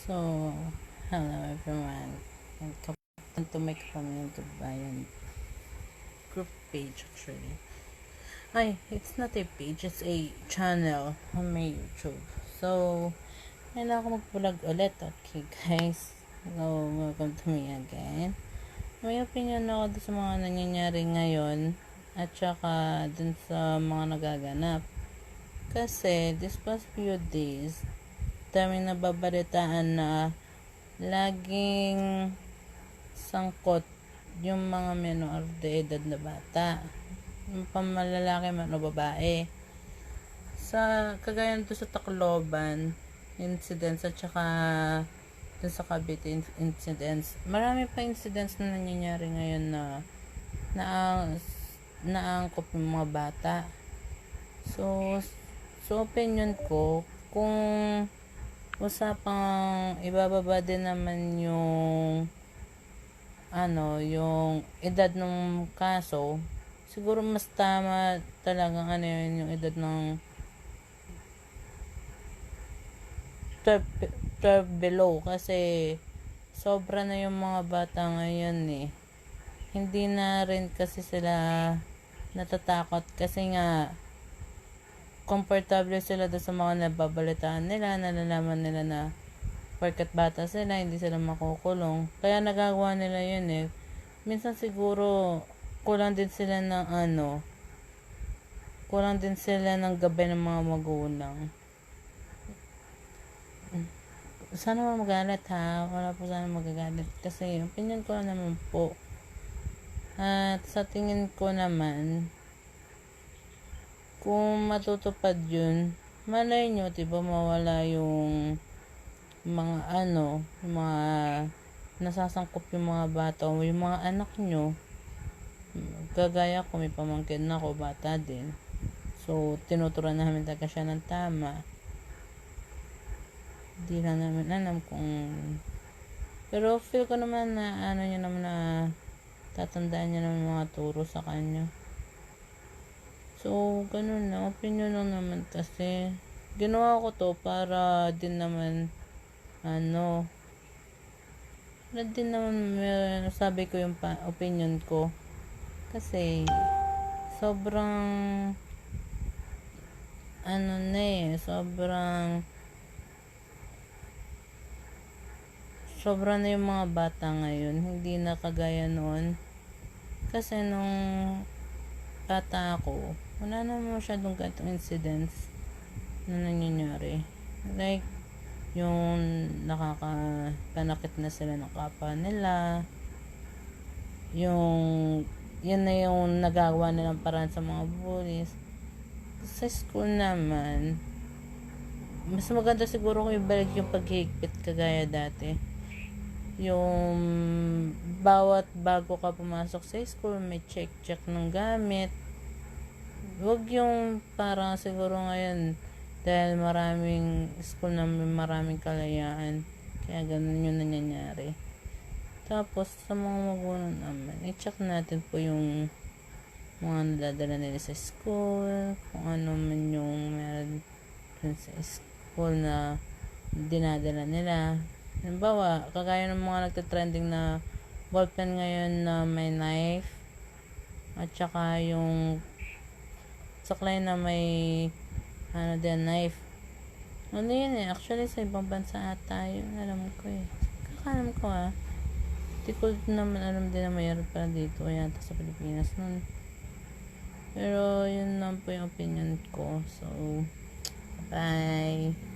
So, hello everyone, and welcome to my community bayan group page actually. It's not a page, it's a channel on my YouTube. So, ayun ako mag-vlog ulit, okay guys? So, welcome to me again. May opinion ako dun sa mga nangyayari ngayon at saka dun sa mga nagaganap. Kasi, this past few days, daming nababalitaan na laging sangkot yung mga menor de edad na bata, yung pamalalaki man o babae, sa kagaya nito sa Tacloban incidents at saka dun sa Cavite incidents. Marami pa incidents na nangyayari ngayon na naangkop yung mga bata. So opinion ko, kung usapang ibababa din naman yung yung edad ng kaso, siguro mas tama talagang yung edad ng 12 below, kasi sobra na yung mga bata ngayon hindi na rin kasi sila natatakot, kasi nga komportable sila doon sa mga nababalitaan nila, nalalaman nila na porket bata sila, hindi sila makukulong. Kaya nagagawa nila yun Minsan siguro, kulang din sila ng gabay ng mga magulang. Sana magalit ha. Wala po sana magagalit. Kasi, opinion ko naman po. At sa tingin ko naman, kung matutupad yun, malay nyo, diba, mawala yung mga yung mga nasasangkop yung mga bata o yung mga anak nyo. Kagaya ko, may pamangkin na ako, bata din. So, tinuturuan namin talaga siya ng tama. Hindi na namin alam kung... Pero feel ko naman na niya naman na tatandaan niya naman mga turo sa kanya. So, ganun na. Opinion lang naman kasi. Ginawa ko to para din naman sabi ko yung opinion ko. Kasi, sobrang sobra na yung mga bata ngayon. Hindi na kagaya noon. Kasi nung bata ako, wala naman masyadong ganitong incidents na nangyayari. Like, yung nakakapanakit na sila ng kapwa nila, yan na yung nagawa nilang paraan sa mga bullies. Sa school naman, mas maganda siguro kung ibalik yung paghihigpit kagaya dati. Yung bawat bago ka pumasok sa school, may check ng gamit. Huwag yung parang siguro ngayon, dahil maraming school na maraming kalayaan, kaya ganun yung nangyayari. Tapos sa mga magulang naman, i-check natin po yung mga nadadala nila sa school, kung ano man yung meron sa school na dinadala nila. Halimbawa, kagaya ng mga nagtatrending na ballpen ngayon na may knife, at saka yung saklay na may knife. Yun actually sa ibang bansa ata yun, alam ko kakalam ko hindi ko naman alam din na mayroon pala dito yata sa Pilipinas nun. Pero yun lang po yung opinion ko. So, bye.